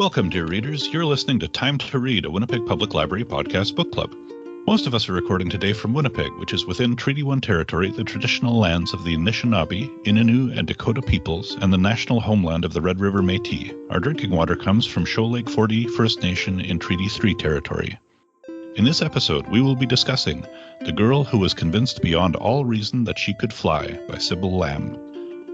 Welcome, dear readers. You're listening to Time to Read, a Winnipeg Public Library podcast book club. Most of us are recording today from Winnipeg, which is within Treaty 1 territory, the traditional lands of the Anishinaabe, Innu, and Dakota peoples, and the national homeland of the Red River Métis. Our drinking water comes from Shoal Lake 40 First Nation in Treaty 3 territory. In this episode, we will be discussing The Girl Who Was Convinced Beyond All Reason That She Could Fly by Sybil Lamb.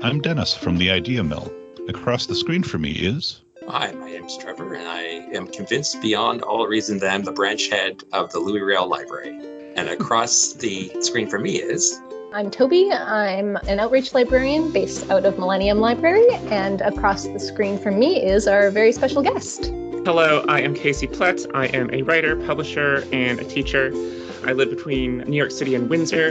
I'm Dennis from the Idea Mill. Across the screen for me is... Hi, my name's Trevor, and I am convinced beyond all reason that I'm the branch head of the Louis Riel Library. And across the screen for me is... I'm Toby. I'm an outreach librarian based out of Millennium Library, and across the screen from me is our very special guest. Hello, I am Casey Plett. I am a writer, publisher, and a teacher. I live between New York City and Windsor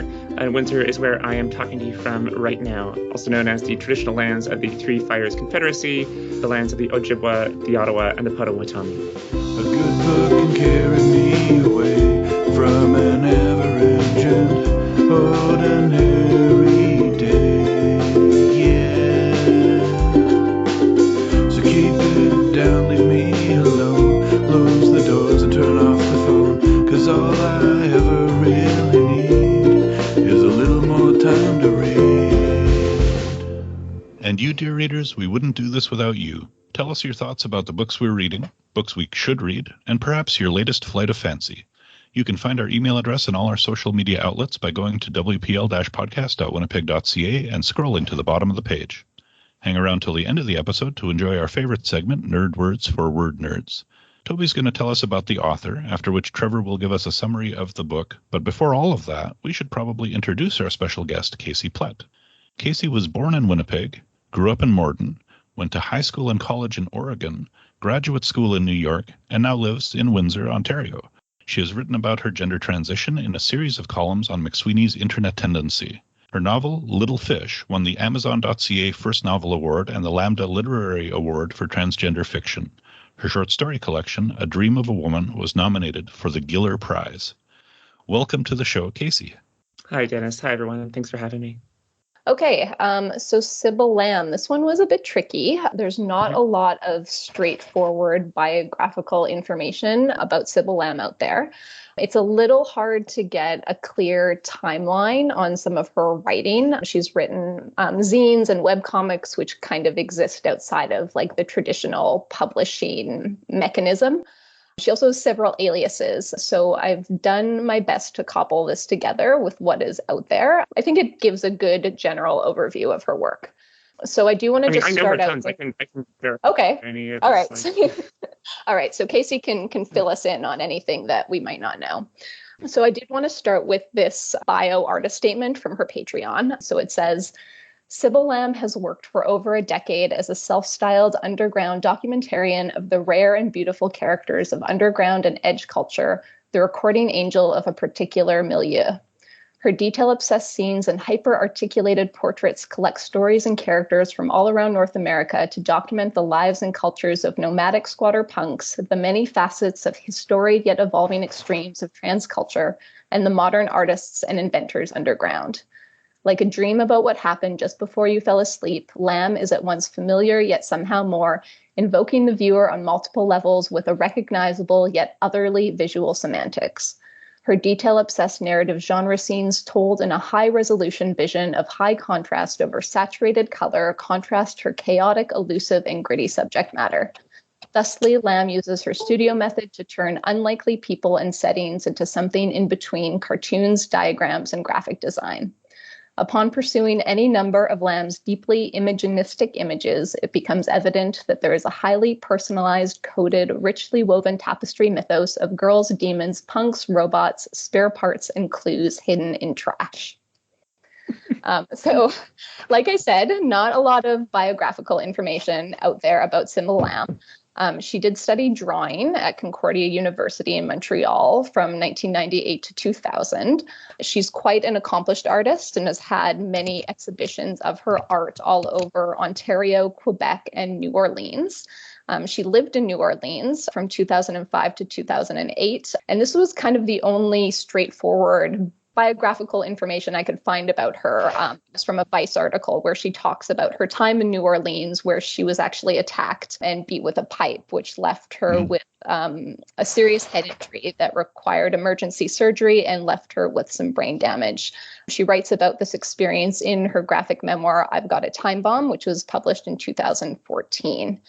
is where I am talking to you from right now, also known as the traditional lands of the Three Fires Confederacy, the lands of the Ojibwa, the Ottawa, and the Potawatomi. A good book can carry me away from an ever-urgent, ordinary day, yeah. So keep it down, leave me alone, close the doors and turn off the phone, 'cause all I ever really need is a little more time to read. And you, dear readers, we wouldn't do this without you. Tell us your thoughts about the books we're reading, books we should read, and perhaps your latest flight of fancy. You can find our email address and all our social media outlets by going to wpl-podcast.winnipeg.ca and scrolling to the bottom of the page. Hang around till the end of the episode to enjoy our favorite segment, Nerd Words for Word Nerds. Toby's going to tell us about the author, after which Trevor will give us a summary of the book. But before all of that, we should probably introduce our special guest, Casey Plett. Casey was born in Winnipeg, grew up in Morden, went to high school and college in Oregon, graduate school in New York, and now lives in Windsor, Ontario. She has written about her gender transition in a series of columns on McSweeney's Internet Tendency. Her novel, Little Fish, won the Amazon.ca First Novel Award and the Lambda Literary Award for Transgender Fiction. Her short story collection, A Dream of a Woman, was nominated for the Giller Prize. Welcome to the show, Casey. Hi, Dennis. Hi, everyone. Thanks for having me. Okay, so Sybil Lamb, this one was a bit tricky. There's not a lot of straightforward biographical information about Sybil Lamb out there. It's a little hard to get a clear timeline on some of her writing. She's written zines and webcomics, which kind of exist outside of like the traditional publishing mechanism. She also has several aliases, so I've done my best to cobble this together with what is out there. I think it gives a good general overview of her work. So I do want to just start out. I can verify. Okay. All right. All right. So Casey can fill us in on anything that we might not know. So I did want to start with this bio artist statement from her Patreon. So it says, Sybil Lamb has worked for over a decade as a self-styled underground documentarian of the rare and beautiful characters of underground and edge culture, the recording angel of a particular milieu. Her detail-obsessed scenes and hyper-articulated portraits collect stories and characters from all around North America to document the lives and cultures of nomadic squatter punks, the many facets of historied yet evolving extremes of trans culture, and the modern artists and inventors underground. Like a dream about what happened just before you fell asleep, Lamb is at once familiar yet somehow more, invoking the viewer on multiple levels with a recognizable yet otherly visual semantics. Her detail-obsessed narrative genre scenes told in a high-resolution vision of high contrast over saturated color contrast her chaotic, elusive, and gritty subject matter. Thusly, Lamb uses her studio method to turn unlikely people and settings into something in between cartoons, diagrams, and graphic design. Upon pursuing any number of Lamb's deeply imaginistic images, it becomes evident that there is a highly personalized, coded, richly woven tapestry mythos of girls, demons, punks, robots, spare parts, and clues hidden in trash. So, like I said, not a lot of biographical information out there about Sybil Lamb. She did study drawing at Concordia University in Montreal from 1998 to 2000. She's quite an accomplished artist and has had many exhibitions of her art all over Ontario, Quebec, and New Orleans. She lived in New Orleans from 2005 to 2008, and this was kind of the only straightforward biographical information I could find about her is from a Vice article where she talks about her time in New Orleans, where she was actually attacked and beat with a pipe, which left her with a serious head injury that required emergency surgery and left her with some brain damage. She writes about this experience in her graphic memoir, I've Got a Time Bomb, which was published in 2014.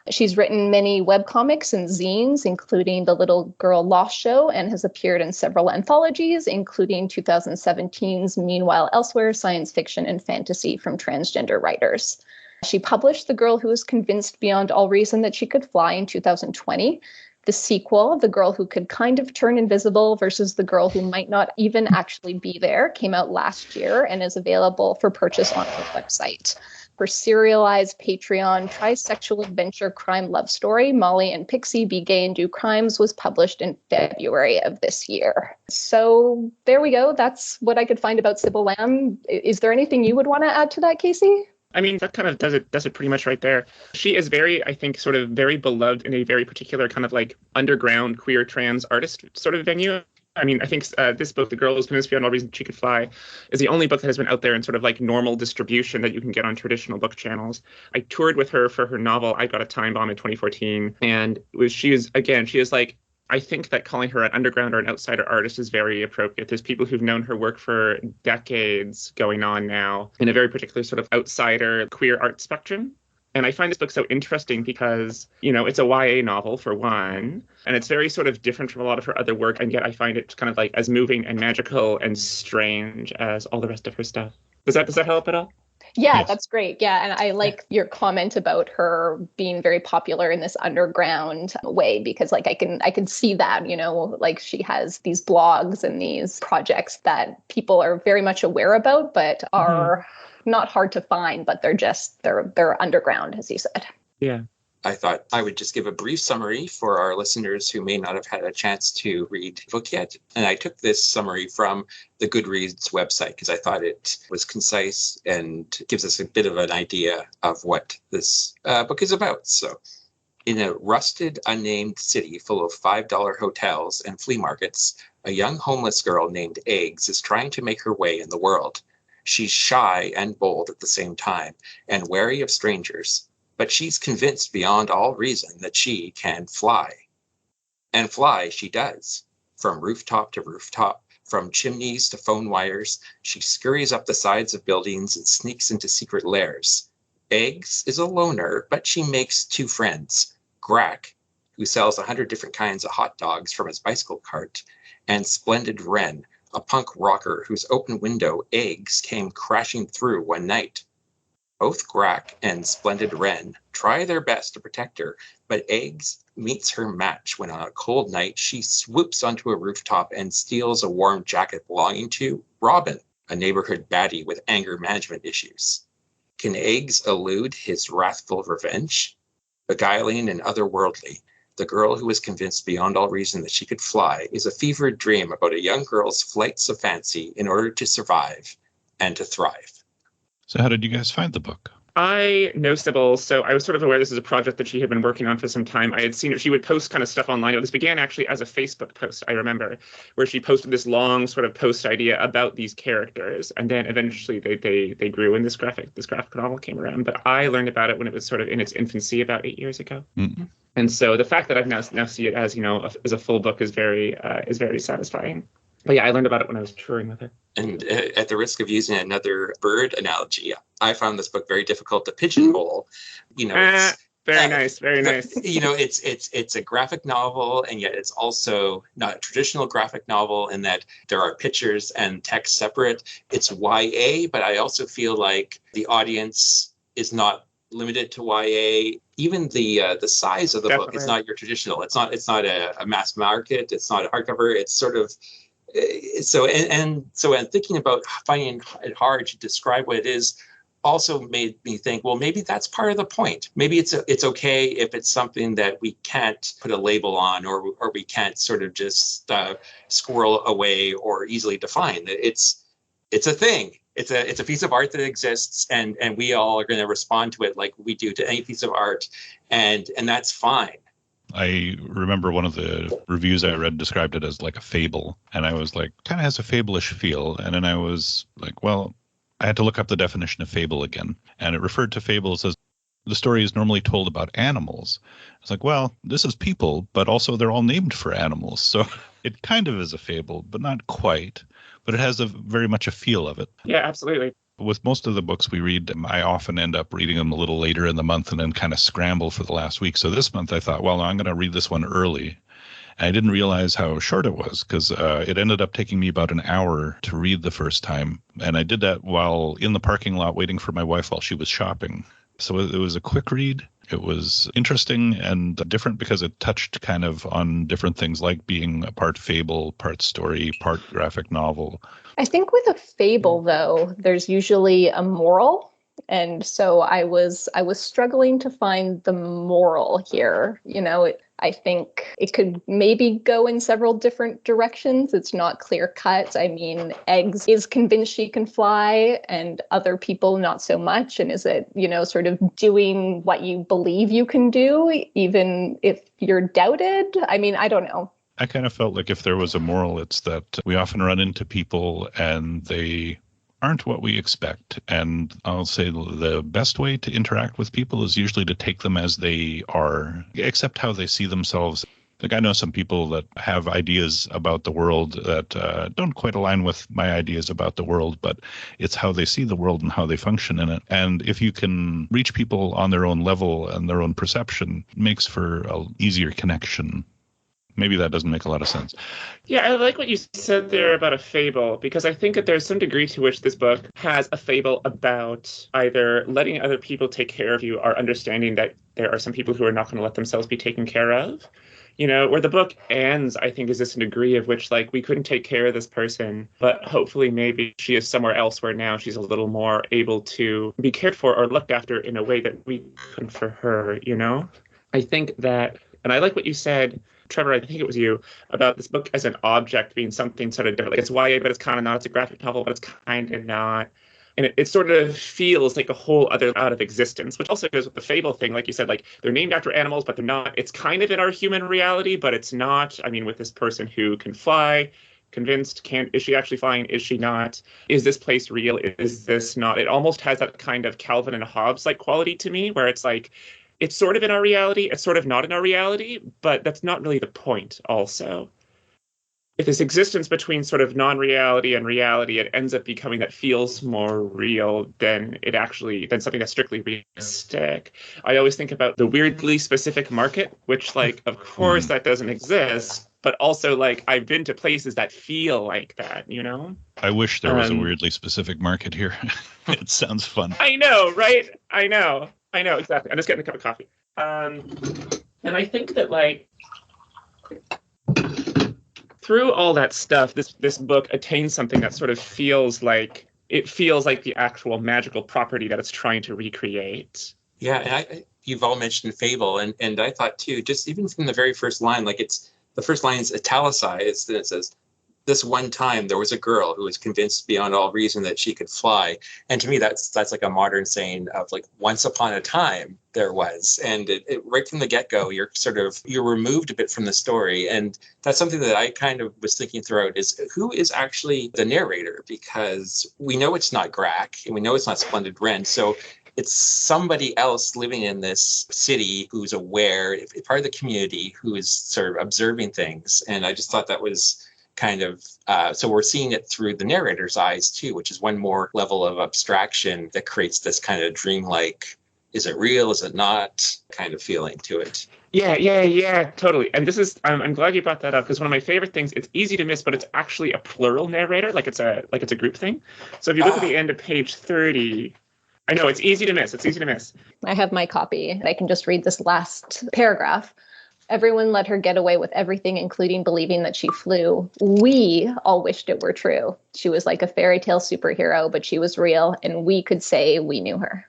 She's written many webcomics and zines, including The Little Girl Lost Show, and has appeared in several anthologies, including 2017's Meanwhile Elsewhere, Science Fiction and Fantasy from Transgender Writers. She published The Girl Who Was Convinced Beyond All Reason That She Could Fly in 2020. The sequel, The Girl Who Could Kind of Turn Invisible versus The Girl Who Might Not Even Actually Be There, came out last year and is available for purchase on her website. Her serialized Patreon trisexual adventure crime love story, Molly and Pixie Be Gay and Do Crimes, was published in February of this year. So there we go. That's what I could find about Sybil Lamb. Is there anything you would want to add to that, Casey? I mean, that kind of does it pretty much right there. She is very, I think, sort of very beloved in a very particular kind of like underground queer trans artist sort of venue. I mean, I think this book, The Girl Who Was Convinced Beyond All Reason She Could Fly, is the only book that has been out there in sort of like normal distribution that you can get on traditional book channels. I toured with her for her novel, I Got a Time Bomb in 2014. And she is like, I think that calling her an underground or an outsider artist is very appropriate. There's people who've known her work for decades going on now in a very particular sort of outsider queer art spectrum. And I find this book so interesting because, you know, it's a YA novel for one, and it's very sort of different from a lot of her other work. And yet I find it kind of like as moving and magical and strange as all the rest of her stuff. Does that help at all? Yeah, Yes. That's great. Yeah. And I like your comment about her being very popular in this underground way, because like I can see that, you know, like she has these blogs and these projects that people are very much aware about, but are not hard to find, but they're underground, as you said. Yeah. I thought I would just give a brief summary for our listeners who may not have had a chance to read the book yet. And I took this summary from the Goodreads website because I thought it was concise and gives us a bit of an idea of what this book is about. So, in a rusted, unnamed city full of $5 hotels and flea markets, a young homeless girl named Eggs is trying to make her way in the world. She's shy and bold at the same time, and wary of strangers. But she's convinced beyond all reason that she can fly. And fly she does. From rooftop to rooftop, from chimneys to phone wires, she scurries up the sides of buildings and sneaks into secret lairs. Eggs is a loner, but she makes two friends. Grack, who sells 100 different kinds of hot dogs from his bicycle cart, and Splendid Wren, a punk rocker whose open window Eggs came crashing through one night. Both Grack and Splendid Wren try their best to protect her, but Eggs meets her match when on a cold night she swoops onto a rooftop and steals a warm jacket belonging to Robin, a neighborhood baddie with anger management issues. Can Eggs elude his wrathful revenge? Beguiling and otherworldly, The Girl Who Was Convinced Beyond All Reason That She Could Fly is a fevered dream about a young girl's flights of fancy in order to survive and to thrive. So how did you guys find the book? I know Sybil, so I was sort of aware this is a project that she had been working on for some time. I had seen her, she would post kind of stuff online. This began actually as a Facebook post, I remember, where she posted this long sort of post idea about these characters. And then eventually they grew and this graphic novel came around. But I learned about it when it was sort of in its infancy about 8 years ago. Mm-hmm. And so the fact that I've now see it as, you know, as a full book is very satisfying. But yeah, I learned about it when I was touring with her. And at the risk of using another bird analogy, I found this book very difficult to pigeonhole. You know, very nice. You know, it's a graphic novel, and yet it's also not a traditional graphic novel in that there are pictures and text separate. It's YA, but I also feel like the audience is not limited to YA. Even the size of the book is not your traditional. It's not a mass market. It's not a hardcover. It's sort of so thinking about finding it hard to describe what it is also made me think, well, maybe that's part of the point. Maybe it's okay if it's something that we can't put a label on or we can't sort of just squirrel away or easily define. It's a thing. It's a piece of art that exists, and we all are going to respond to it like we do to any piece of art, and that's fine. I remember one of the reviews I read described it as like a fable, and I was like, kind of has a fable-ish feel. And then I was like, well, I had to look up the definition of fable again, and it referred to fables as the story is normally told about animals. It's like, well, this is people, but also they're all named for animals. So it kind of is a fable, but not quite. But it has a very much a feel of it. Yeah, absolutely. With most of the books we read, I often end up reading them a little later in the month and then kind of scramble for the last week. So this month I thought, well, I'm going to read this one early. And I didn't realize how short it was because it ended up taking me about an hour to read the first time. And I did that while in the parking lot waiting for my wife while she was shopping. So it was a quick read. It was interesting and different because it touched kind of on different things like being a part fable, part story, part graphic novel. I think with a fable, though, there's usually a moral. And so I was struggling to find the moral here. You know, I think it could maybe go in several different directions. It's not clear cut. I mean, Eggs is convinced she can fly and other people not so much. And is it, you know, sort of doing what you believe you can do, even if you're doubted? I mean, I don't know. I kind of felt like if there was a moral, it's that we often run into people and they aren't what we expect. And I'll say the best way to interact with people is usually to take them as they are, accept how they see themselves. Like I know some people that have ideas about the world that don't quite align with my ideas about the world, but it's how they see the world and how they function in it. And if you can reach people on their own level and their own perception, it makes for an easier connection. Maybe that doesn't make a lot of sense. Yeah, I like what you said there about a fable, because I think that there's some degree to which this book has a fable about either letting other people take care of you or understanding that there are some people who are not going to let themselves be taken care of. You know, where the book ends, I think, is this degree of which, like, we couldn't take care of this person, but hopefully maybe she is somewhere else where now she's a little more able to be cared for or looked after in a way that we couldn't for her, you know? I think that, and I like what you said, Trevor, I think it was you, about this book as an object being something sort of different. Like it's YA, but it's kind of not. It's a graphic novel, but it's kind of not. And it sort of feels like a whole other out of existence, which also goes with the fable thing. Like you said, like they're named after animals, but they're not. It's kind of in our human reality, but it's not. I mean, with this person who can fly, convinced, is she actually flying? Is she not? Is this place real? Is this not? It almost has that kind of Calvin and Hobbes-like quality to me, where it's like, it's sort of in our reality, it's sort of not in our reality, but that's not really the point also. If this existence between sort of non-reality and reality, it ends up becoming that feels more real than something that's strictly realistic. I always think about the weirdly specific market, which, like, of course that doesn't exist, but also, like, I've been to places that feel like that, you know? I wish there was a weirdly specific market here. It sounds fun. I know, right? I know, exactly. I'm just getting a cup of coffee. And I think that, like, through all that stuff, this book attains something that sort of feels like the actual magical property that it's trying to recreate. Yeah, and you've all mentioned fable, and I thought too, just even from the very first line, like the first line is italicized, and it says, "This one time there was a girl who was convinced beyond all reason that she could fly." And to me, that's like a modern saying of like, once upon a time there was. And it right from the get-go, you're removed a bit from the story. And that's something that I kind of was thinking throughout is, who is actually the narrator? Because we know it's not Grack, and we know it's not Splendid Wren. So it's somebody else living in this city who's aware, part of the community, who is sort of observing things. And I just thought that was kind of, so we're seeing it through the narrator's eyes too, which is one more level of abstraction that creates this kind of dreamlike, is it real, is it not, kind of feeling to it. Yeah, totally. And this is, I'm glad you brought that up, because one of my favorite things, it's easy to miss, but it's actually a plural narrator, like it's a group thing. So if you look at the end of page 30, I know it's easy to miss. I have my copy. I can just read this last paragraph. Everyone let her get away with everything, including believing that she flew. We all wished it were true. She was like a fairy tale superhero, but she was real, and we could say we knew her.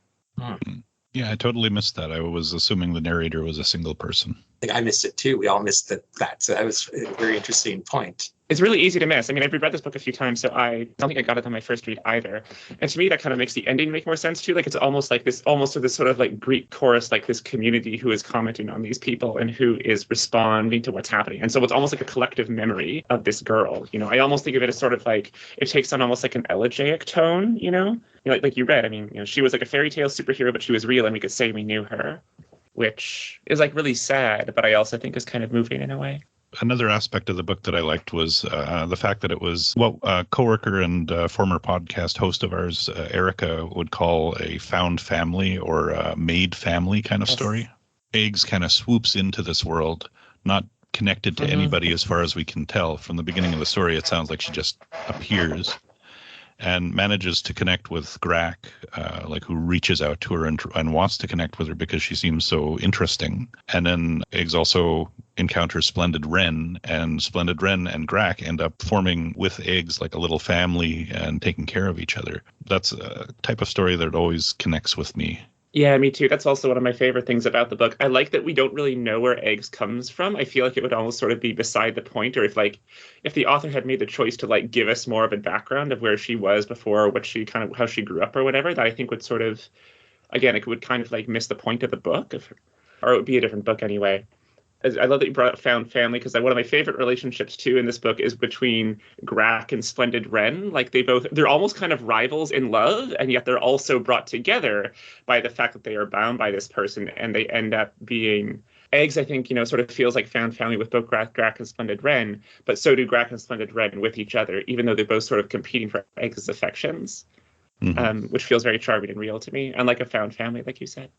Yeah, I totally missed that. I was assuming the narrator was a single person. think I missed it too. We all missed that. So that was a very interesting point. It's really easy to miss. I mean, I've reread this book a few times, so I don't think I got it on my first read either. And to me, that kind of makes the ending make more sense too. Like it's almost this sort of like Greek chorus, like this community who is commenting on these people and who is responding to what's happening. And so it's almost like a collective memory of this girl. You know, I almost think of it as sort of like it takes on almost like an elegiac tone. Like you read. I mean, she was like a fairy tale superhero, but she was real, and we could say we knew her, which is like really sad, but I also think is kind of moving in a way. Another aspect of the book that I liked was the fact that it was what a coworker and former podcast host of ours, Erica, would call a found family or a made family kind of story. Eggs kind of swoops into this world, not connected to anybody as far as we can tell. From the beginning of the story, it sounds like she just appears and manages to connect with Grack, who reaches out to her and wants to connect with her because she seems so interesting. And then Eggs also encounters Splendid Wren, and Splendid Wren and Grack end up forming with Eggs like a little family and taking care of each other. That's a type of story that always connects with me. Yeah, me too. That's also one of my favorite things about the book. I like that we don't really know where Eggs comes from. I feel like it would almost sort of be beside the point, or if the author had made the choice to like give us more of a background of where she was before, what she how she grew up or whatever, that I think would sort of, again, it would kind of like miss the point of the book, or it would be a different book anyway. I love that you brought up found family, because one of my favorite relationships too in this book is between Grack and Splendid Wren. Like they're almost kind of rivals in love, and yet they're also brought together by the fact that they are bound by this person, and they end up being Eggs. I think sort of feels like found family with both Grack and Splendid Wren, but so do Grack and Splendid Wren with each other, even though they're both sort of competing for Eggs' affections, which feels very charming and real to me, unlike a found family, like you said.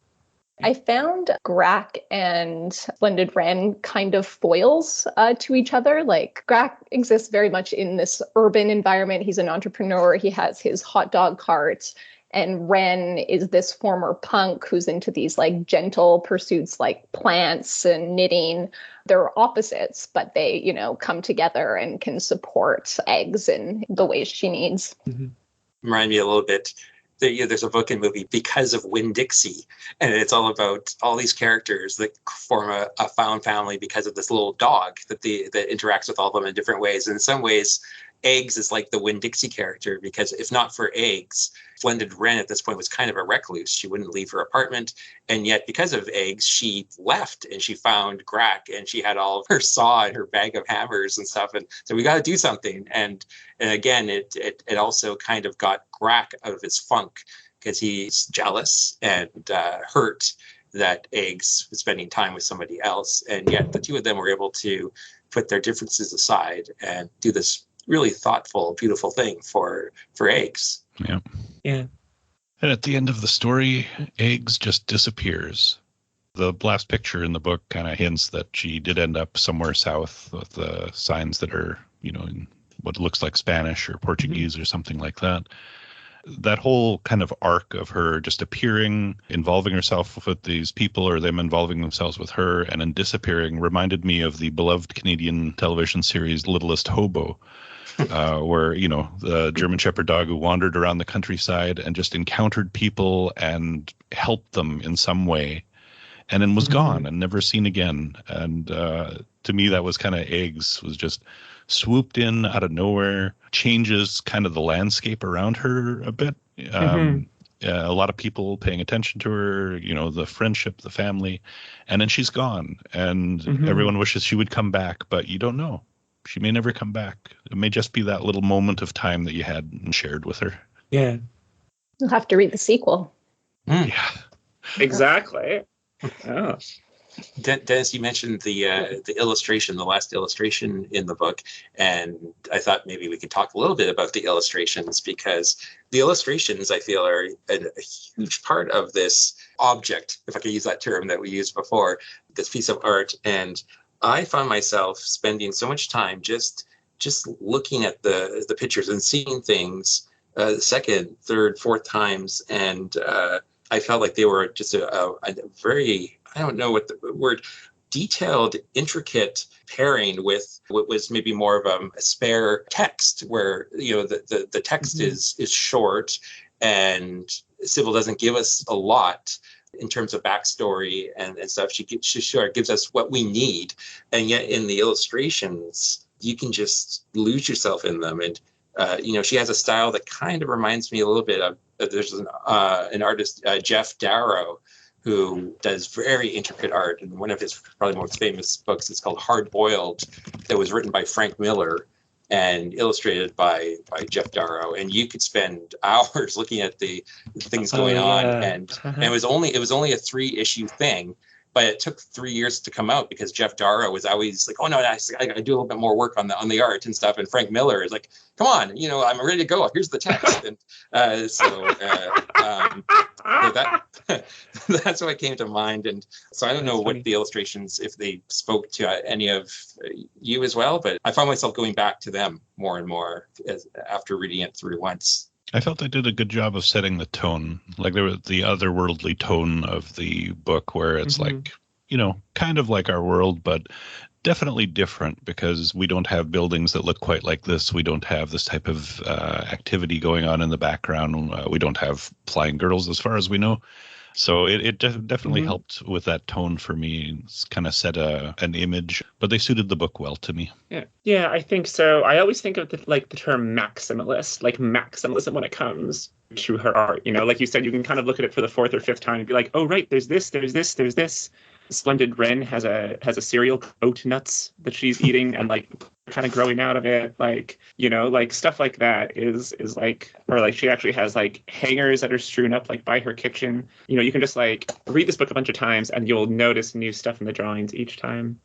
I found Grack and Splendid Wren kind of foils to each other. Like Grack exists very much in this urban environment. He's an entrepreneur. He has his hot dog cart. And Wren is this former punk who's into these like gentle pursuits like plants and knitting. They're opposites, but they, come together and can support Eggs in the ways she needs. Remind me a little bit. There's a book and movie Because of Winn-Dixie, and it's all about all these characters that form a found family because of this little dog that interacts with all of them in different ways. And in some ways, Eggs is like the Winn-Dixie character, because if not for Eggs, Splendid Wren at this point was kind of a recluse. She wouldn't leave her apartment, and yet because of Eggs, she left and she found Grack, and she had all of her saw and her bag of hammers and stuff. And so we got to do something. And again, it also kind of got Grack out of his funk, because he's jealous and hurt that Eggs was spending time with somebody else, and yet the two of them were able to put their differences aside and do this really thoughtful, beautiful thing for Eggs. Yeah. Yeah. And at the end of the story, Eggs just disappears. The last picture in the book kind of hints that she did end up somewhere south with the signs that are, in what looks like Spanish or Portuguese or something like that. That whole kind of arc of her just appearing, involving herself with these people, or them involving themselves with her, and then disappearing reminded me of the beloved Canadian television series Littlest Hobo, where, the German Shepherd dog who wandered around the countryside and just encountered people and helped them in some way, and then was gone and never seen again. And to me, that was kind of Eggs, was just swooped in out of nowhere, changes kind of the landscape around her a bit. A lot of people paying attention to her, the friendship, the family, and then she's gone, and everyone wishes she would come back, but you don't know. She may never come back. It may just be that little moment of time that you had and shared with her. Yeah. You'll have to read the sequel. Yeah. Exactly. Oh. Dennis, you mentioned the illustration, the last illustration in the book, and I thought maybe we could talk a little bit about the illustrations, because the illustrations, I feel, are a huge part of this object, if I could use that term that we used before, this piece of art. And I found myself spending so much time just looking at the pictures and seeing things second, third, fourth times, and I felt like they were just a very, I don't know what the word, detailed, intricate pairing with what was maybe more of a spare text, where the text is short, and Sybil doesn't give us a lot, in terms of backstory and stuff. She sure gives us what we need. And yet in the illustrations, you can just lose yourself in them. And, she has a style that kind of reminds me a little bit of, there's an artist, Jeff Darrow, who does very intricate art. And one of his probably most famous books is called Hard Boiled, that was written by Frank Miller and illustrated by Jeff Darrow. And you could spend hours looking at the things going on. And it was only a 3-issue thing, but it took 3 years to come out because Jeff Darrow was always like, oh no, I do a little bit more work on the art and stuff. And Frank Miller is like, come on, I'm ready to go. Here's the text. And that's what came to mind. And so I don't know what the illustrations, if they spoke to any of you as well, but I found myself going back to them more and more after reading it through once. I felt they did a good job of setting the tone. Like there was the otherworldly tone of the book where it's like, kind of like our world, but definitely different because we don't have buildings that look quite like this. We don't have this type of activity going on in the background. We don't have flying girls as far as we know. So it definitely helped with that tone for me. It's kind of set an image, but they suited the book well to me. Yeah, I think so. I always think of the term maximalist, like maximalism when it comes to her art. Like you said, you can kind of look at it for the 4th or 5th time and be like, oh, right, there's this. Splendid Wren has a cereal, oat nuts that she's eating and like kind of growing out of it, like stuff like that is like, or like she actually has like hangers that are strewn up like by her kitchen. You can just like read this book a bunch of times and you'll notice new stuff in the drawings each time.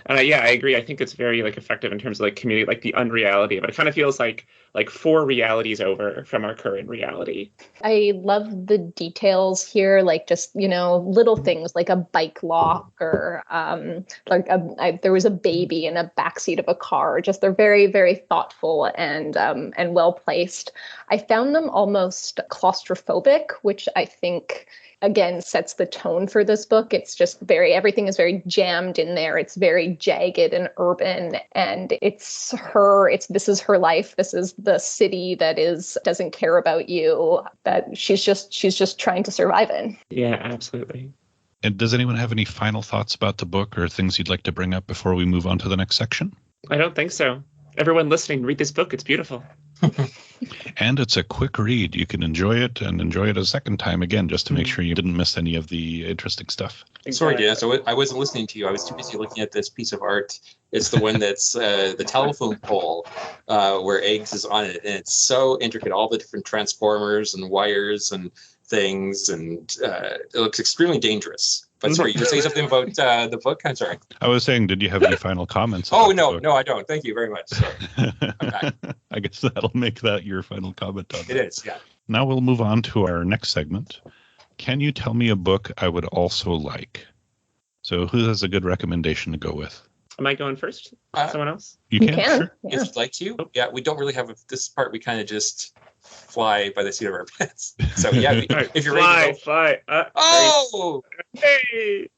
And I agree. I think it's very like effective in terms of like community, like the unreality of it. It kind of feels like 4 realities over from our current reality. I love the details here, like just, little things like a bike lock or there was a baby in a backseat of a car. Just they're very, very thoughtful and well placed. I found them almost claustrophobic, which I think again sets the tone for this book. It's just everything is very jammed in there. It's very jagged and urban, and this is her life. This is the city that doesn't care about you, that she's just trying to survive in. Yeah, absolutely. And does anyone have any final thoughts about the book or things you'd like to bring up before we move on to the next section? I don't think so. Everyone listening, read this book. It's beautiful. And it's a quick read. You can enjoy it and enjoy it a second time again, just to make sure you didn't miss any of the interesting stuff. Sorry, Dan. So I wasn't listening to you. I was too busy looking at this piece of art. It's the one that's the telephone pole where Eggs is on it. And it's so intricate, all the different transformers and wires and things. And it looks extremely dangerous. But sorry, you were saying something about the book? I'm sorry. I was saying, did you have any final comments? No, I don't. Thank you very much. Sorry. I guess that'll make that your final comment on it. It is, yeah. Now we'll move on to our next segment. Can you tell me a book I would also like? So who has a good recommendation to go with? Am I going first? Someone else? You can. Sure. Yeah. If you'd like to. Yeah, we don't really have this part. We kind of just fly by the seat of our pants. So yeah, if you're ready to go. Fly. Hey.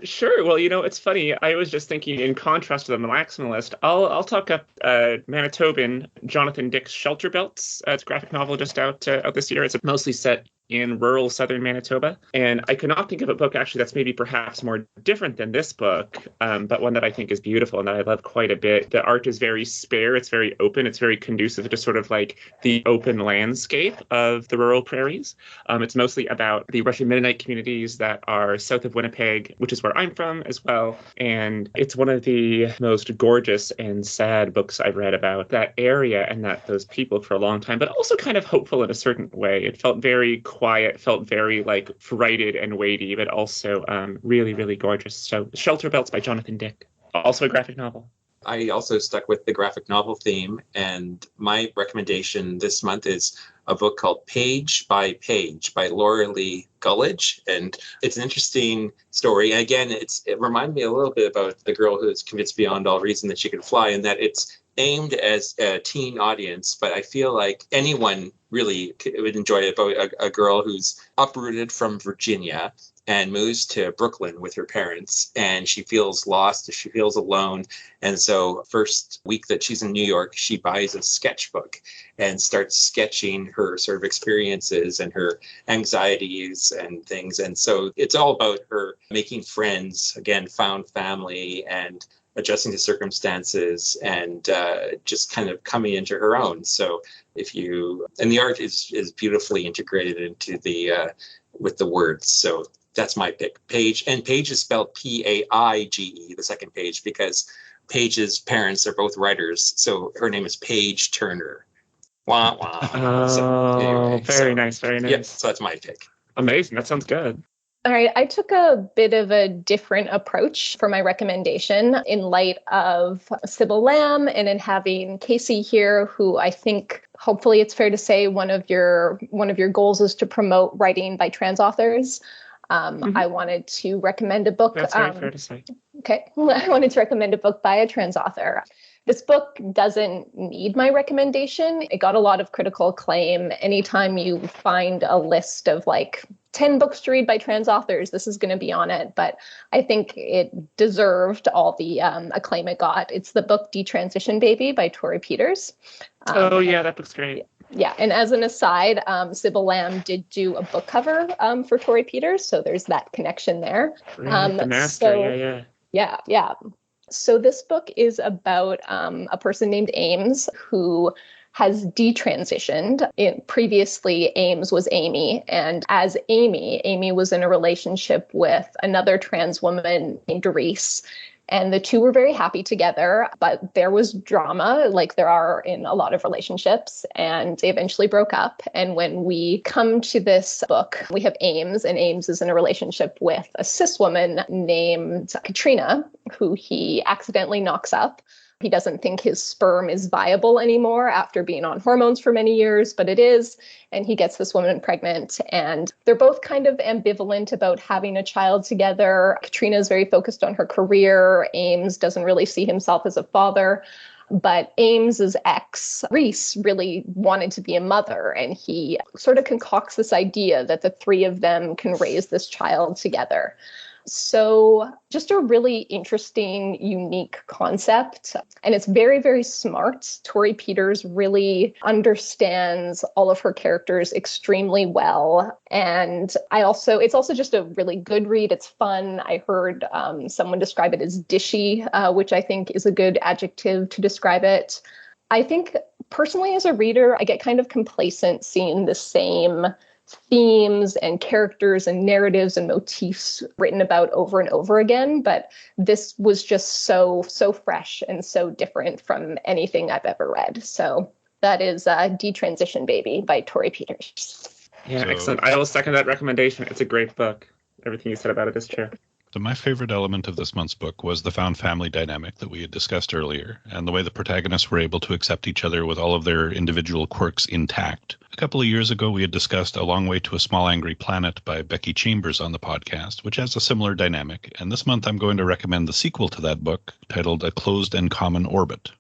Sure. Well, it's funny. I was just thinking, in contrast to the Maximalist, I'll talk up Manitoban Jonathan Dick's Shelter Belts. It's a graphic novel just out this year. It's mostly set in rural southern Manitoba. And I could not think of a book actually that's maybe perhaps more different than this book, but one that I think is beautiful and that I love quite a bit. The art is very spare. It's very open. It's very conducive to sort of like the open landscape of the rural prairies. It's mostly about the Russian Mennonite communities that are south of Winnipeg, which is where I'm from as well. And it's one of the most gorgeous and sad books I've read about that area and those people for a long time, but also kind of hopeful in a certain way. It felt very quiet, felt very like frighted and weighty, but also really, really gorgeous. So Shelter Belts by Jonathan Dick, also a graphic novel. I also stuck with the graphic novel theme, and my recommendation this month is a book called Page by Page by Laura Lee Gullidge. And it's an interesting story. And again, it reminded me a little bit about the girl who's convinced beyond all reason that she can fly, and that it's aimed as a teen audience, but I feel like anyone really would enjoy it, about a girl who's uprooted from Virginia and moves to Brooklyn with her parents, and she feels lost, she feels alone. And so first week that she's in New York, she buys a sketchbook and starts sketching her sort of experiences and her anxieties and things. And so it's all about her making friends, again, found family, and adjusting to circumstances, and just kind of coming into her own. So and the art is beautifully integrated into with the words. So that's my pick. Paige, and Paige is spelled Paige, the second Paige, because Paige's parents are both writers. So her name is Paige Turner. Wah, wah. Very nice. Yeah, so that's my pick. Amazing. That sounds good. All right, I took a bit of a different approach for my recommendation in light of Sybil Lamb and in having Casey here, who I think hopefully it's fair to say one of your goals is to promote writing by trans authors. I wanted to recommend a book. That's very fair to say. Okay, I wanted to recommend a book by a trans author. This book doesn't need my recommendation. It got a lot of critical acclaim. Anytime you find a list of like 10 books to read by trans authors, this is going to be on it. But I think it deserved all the acclaim it got. It's the book Detransition Baby by Tori Peters. That book's great. Yeah, and as an aside, Sybil Lamb did do a book cover for Tori Peters, so there's that connection there. The master, Yeah. So this book is about a person named Ames who has detransitioned. Previously, Ames was Amy, and as Amy was in a relationship with another trans woman named Doris. And the two were very happy together, but there was drama, like there are in a lot of relationships, and they eventually broke up. And when we come to this book, we have Ames, and Ames is in a relationship with a cis woman named Katrina, who he accidentally knocks up. He doesn't think his sperm is viable anymore after being on hormones for many years, but it is. And he gets this woman pregnant, and they're both kind of ambivalent about having a child together. Katrina is very focused on her career. Ames doesn't really see himself as a father. But Ames's ex, Reese, really wanted to be a mother, and he sort of concocts this idea that the three of them can raise this child together. So just a really interesting, unique concept. And it's very, very smart. Tori Peters really understands all of her characters extremely well. And it's also just a really good read. It's fun. I heard someone describe it as dishy, which I think is a good adjective to describe it. I think personally as a reader, I get kind of complacent seeing the same themes and characters and narratives and motifs written about over and over again. But this was just so fresh and so different from anything I've ever read. So that is Detransition Baby by Tori Peters. Yeah, excellent. I will second that recommendation. It's a great book. Everything you said about it is true. So my favorite element of this month's book was the found family dynamic that we had discussed earlier, and the way the protagonists were able to accept each other with all of their individual quirks intact. A couple of years ago, we had discussed A Long Way to a Small Angry Planet by Becky Chambers on the podcast, which has a similar dynamic. And this month, I'm going to recommend the sequel to that book, titled A Closed and Common Orbit.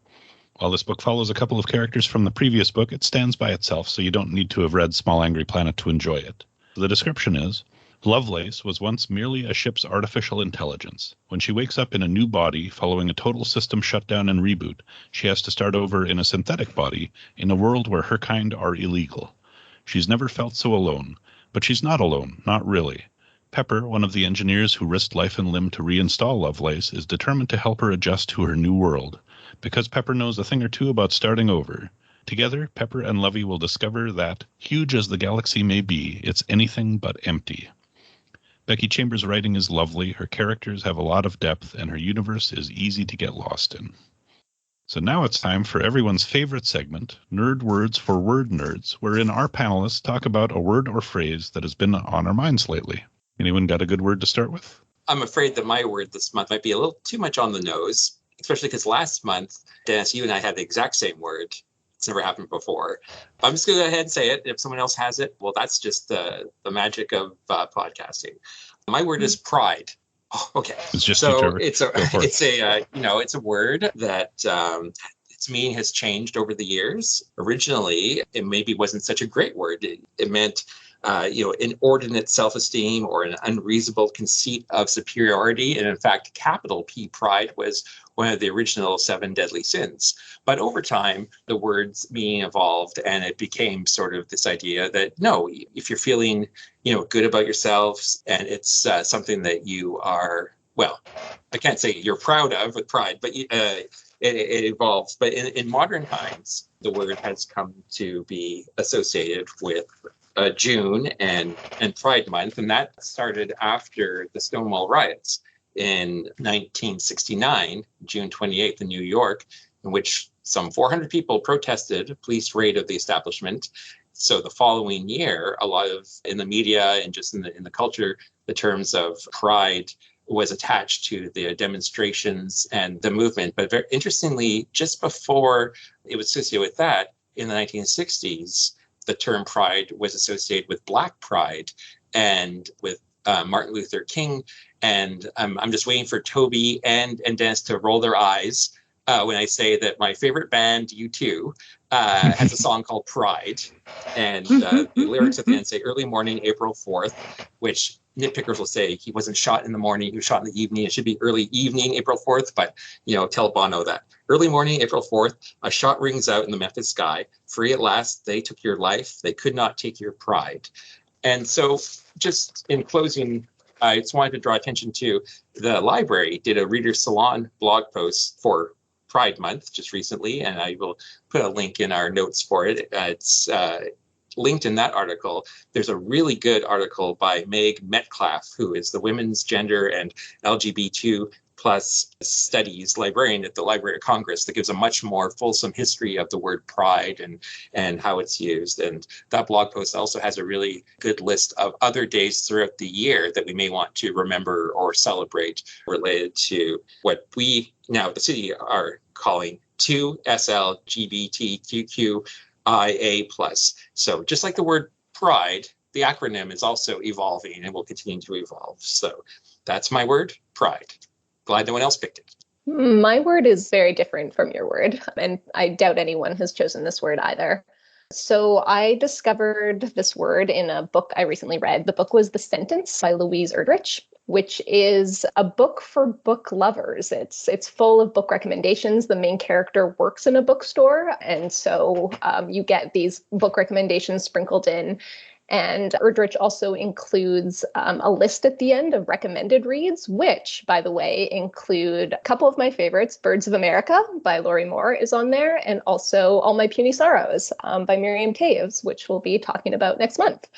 While this book follows a couple of characters from the previous book, it stands by itself, so you don't need to have read Small Angry Planet to enjoy it. The description is, Lovelace was once merely a ship's artificial intelligence. When she wakes up in a new body following a total system shutdown and reboot, she has to start over in a synthetic body in a world where her kind are illegal. She's never felt so alone, but she's not alone, not really. Pepper, one of the engineers who risked life and limb to reinstall Lovelace, is determined to help her adjust to her new world. Because Pepper knows a thing or two about starting over. Together, Pepper and Lovey will discover that, huge as the galaxy may be, it's anything but empty. Becky Chambers' writing is lovely, her characters have a lot of depth, and her universe is easy to get lost in. So now it's time for everyone's favorite segment, Nerd Words for Word Nerds, wherein our panelists talk about a word or phrase that has been on our minds lately. Anyone got a good word to start with? I'm afraid that my word this month might be a little too much on the nose, especially because last month, Dennis, you and I had the exact same word. It's never happened before. I'm just going to go ahead and say it. If someone else has it, well, that's just the magic of podcasting. My word is pride. Oh, okay. It's just so it's a word that its meaning has changed over the years. Originally, it maybe wasn't such a great word. It meant inordinate self-esteem or an unreasonable conceit of superiority. And in fact, capital P, pride, was one of the original 7 deadly sins. But over time, the word's meaning evolved, and it became sort of this idea that, no, if you're feeling, good about yourselves, and it's something that you are, well, I can't say you're proud of with pride, but it evolves. But in modern times, the word has come to be associated with June and Pride Month, and that started after the Stonewall riots in 1969, June 28th in New York, in which some 400 people protested a police raid of the establishment. So the following year, a lot of, in the media and just in the culture, the terms of pride was attached to the demonstrations and the movement. But very interestingly, just before it was associated with that, in the 1960s, the term pride was associated with Black pride and with Martin Luther King. And I'm just waiting for Toby and Dennis to roll their eyes when I say that my favorite band, U2, has a song called Pride. And the lyrics at the end say, early morning, April 4th, which nitpickers will say he wasn't shot in the morning, he was shot in the evening. It should be early evening, April 4th, but, tell Bono that. Early morning, April 4th, a shot rings out in the Memphis sky. Free at last, they took your life. They could not take your pride. And so just in closing, I just wanted to draw attention to the library did a Reader's Salon blog post for Pride Month just recently, and I will put a link in our notes for it. It's linked in that article. There's a really good article by Meg Metcalf, who is the Women's Gender and LGBT plus studies librarian at the Library of Congress, that gives a much more fulsome history of the word pride and how it's used. And that blog post also has a really good list of other days throughout the year that we may want to remember or celebrate related to what we now, the city, are calling 2SLGBTQIA+. So just like the word pride, the acronym is also evolving and will continue to evolve. So that's my word, pride. Glad no one else picked it. My word is very different from your word, and I doubt anyone has chosen this word either. So I discovered this word in a book I recently read. The book was The Sentence by Louise Erdrich, which is a book for book lovers. It's full of book recommendations. The main character works in a bookstore, and so you get these book recommendations sprinkled in. And Erdrich also includes a list at the end of recommended reads, which, by the way, include a couple of my favorites. Birds of America by Laurie Moore is on there, and also All My Puny Sorrows by Miriam Toews, which we'll be talking about next month.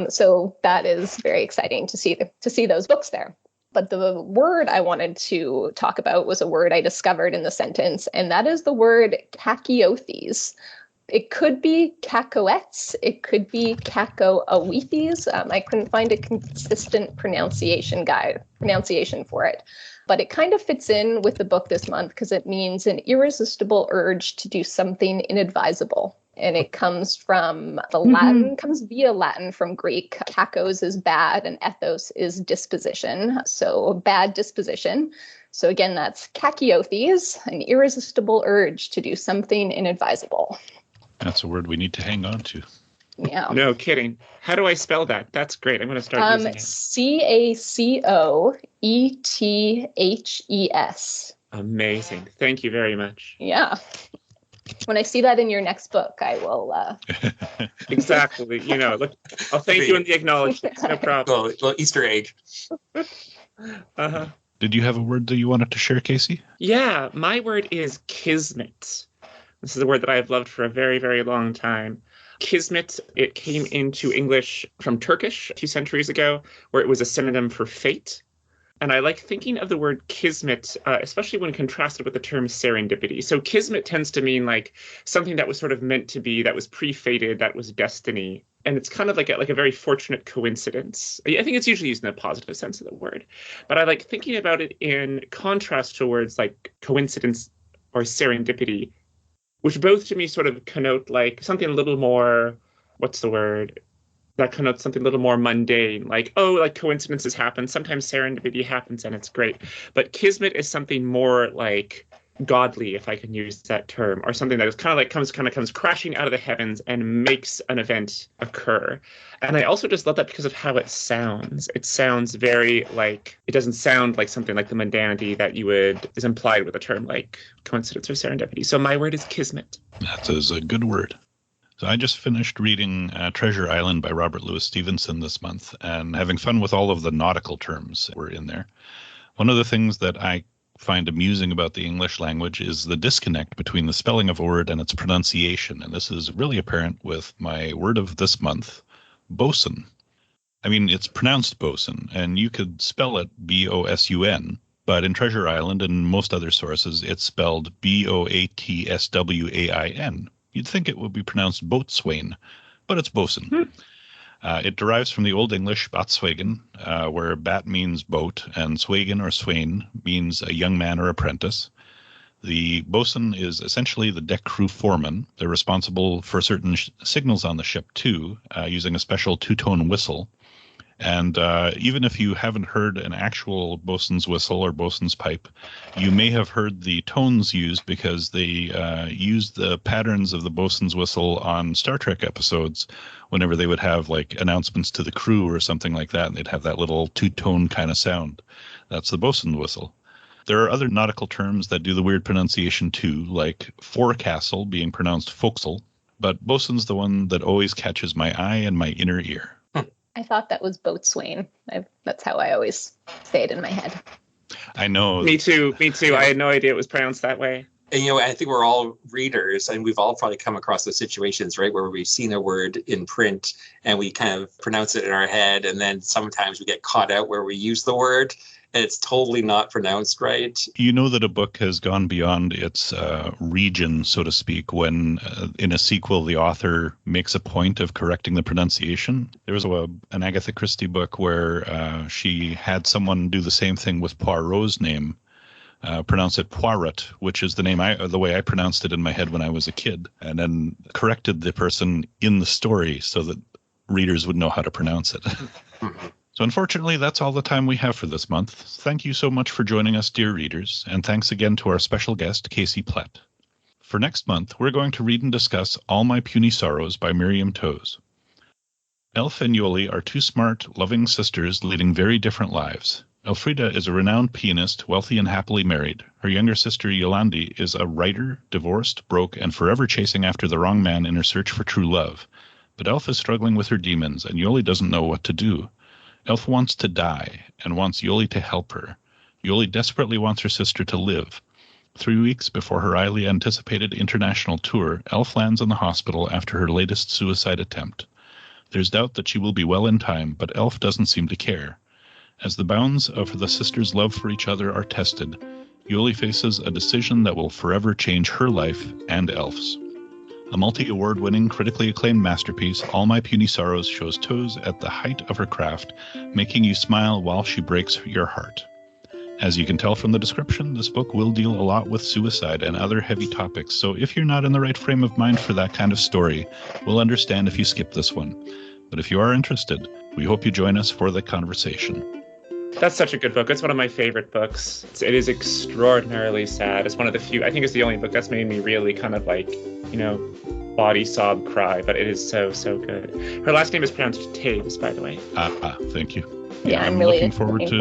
So that is very exciting to see those books there. But the word I wanted to talk about was a word I discovered in The Sentence, and that is the word cacoethes. It could be cacoettes. It could be cacoethes. I couldn't find a consistent pronunciation for it. But it kind of fits in with the book this month because it means an irresistible urge to do something inadvisable. And it comes from the Latin, comes via Latin from Greek. Kakos is bad and ethos is disposition. So bad disposition. So again, that's cacoethes, an irresistible urge to do something inadvisable. That's a word we need to hang on to. Yeah. No kidding. How do I spell that? That's great. I'm going to start using it. Cacoethes. Amazing. Thank you very much. Yeah. When I see that in your next book, I will. Exactly. Look, I'll thank you in the acknowledgement. No problem. Well, Easter egg. Uh-huh. Did you have a word that you wanted to share, Casey? Yeah, my word is Kismet. This is a word that I have loved for a very, very long time. Kismet, it came into English from Turkish a few centuries ago, where it was a synonym for fate. And I like thinking of the word kismet, especially when contrasted with the term serendipity. So kismet tends to mean like something that was sort of meant to be, that was pre-fated, that was destiny. And it's kind of like a very fortunate coincidence. I think it's usually used in a positive sense of the word. But I like thinking about it in contrast to words like coincidence or serendipity, which both to me sort of connote like something a little more, what's the word? That connotes something a little more mundane, like, like coincidences happen. Sometimes serendipity happens and it's great. But kismet is something more like godly, if I can use that term, or something that is kind of like comes crashing out of the heavens and makes an event occur. And I also just love that because of how it sounds. It sounds very like, it doesn't sound like something like the mundanity that is implied with a term like coincidence or serendipity. So my word is Kismet. That is a good word. So I just finished reading Treasure Island by Robert Louis Stevenson this month and having fun with all of the nautical terms that were in there. One of the things that I find amusing about the English language is the disconnect between the spelling of a word and its pronunciation. And this is really apparent with my word of this month, bosun. I mean, it's pronounced bosun, and you could spell it B-O-S-U-N, but in Treasure Island and most other sources, it's spelled B-O-A-T-S-W-A-I-N. You'd think it would be pronounced boatswain, but it's bosun. It derives from the Old English batswagen, where bat means boat, and swagen or swain means a young man or apprentice. The bosun is essentially the deck crew foreman. They're responsible for certain signals on the ship, too, using a special two-tone whistle. And even if you haven't heard an actual bosun's whistle or bosun's pipe, you may have heard the tones used because they used the patterns of the bosun's whistle on Star Trek episodes whenever they would have like announcements to the crew or something like that, and they'd have that little two-tone kind of sound. That's the bosun's whistle. There are other nautical terms that do the weird pronunciation too, like forecastle being pronounced forecastle, but bosun's the one that always catches my eye and my inner ear. I thought that was boatswain. That's how I always say it in my head. I know. Me too. I had no idea it was pronounced that way. And, I think we're all readers, and we've all probably come across those situations, right, where we've seen a word in print and we kind of pronounce it in our head, and then sometimes we get caught out where we use the word and it's totally not pronounced right. You know that a book has gone beyond its region, so to speak, when in a sequel the author makes a point of correcting the pronunciation. There was an Agatha Christie book where she had someone do the same thing with Poirot's name. Pronounce it Poirot, which is the way I pronounced it in my head when I was a kid, and then corrected the person in the story so that readers would know how to pronounce it. So unfortunately, that's all the time we have for this month. Thank you so much for joining us, dear readers, and thanks again to our special guest, Casey Plett. For next month, we're going to read and discuss All My Puny Sorrows by Miriam Toews. Elf and Yoli are two smart, loving sisters leading very different lives. Elfrida is a renowned pianist, wealthy and happily married. Her younger sister, Yolandi, is a writer, divorced, broke, and forever chasing after the wrong man in her search for true love. But Elf is struggling with her demons, and Yoli doesn't know what to do. Elf wants to die, and wants Yoli to help her. Yoli desperately wants her sister to live. 3 weeks before her highly anticipated international tour, Elf lands in the hospital after her latest suicide attempt. There's doubt that she will be well in time, but Elf doesn't seem to care. As the bounds of the sisters' love for each other are tested, Yoli faces a decision that will forever change her life and Elf's. A multi-award-winning, critically acclaimed masterpiece, All My Puny Sorrows shows Toews at the height of her craft, making you smile while she breaks your heart. As you can tell from the description, this book will deal a lot with suicide and other heavy topics, so if you're not in the right frame of mind for that kind of story, we'll understand if you skip this one. But if you are interested, we hope you join us for the conversation. That's such a good book. It's one of my favorite books. It is extraordinarily sad. It's one of the few, I think it's the only book that's made me really kind of like, body sob cry, but it is so, so good. Her last name is pronounced Taves, by the way. Thank you. Yeah, I'm really looking forward to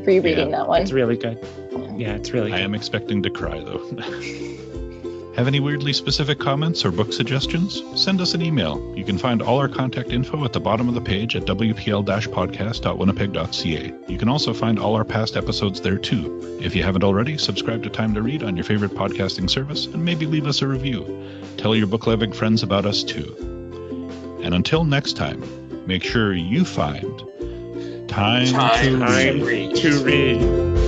rereading that one. It's really good. Yeah, it's really good. I am expecting to cry, though. Have any weirdly specific comments or book suggestions? Send us an email. You can find all our contact info at the bottom of the page at wpl-podcast.winnipeg.ca. You can also find all our past episodes there too. If you haven't already, subscribe to Time to Read on your favorite podcasting service and maybe leave us a review. Tell your book-loving friends about us too. And until next time, make sure you find time to read.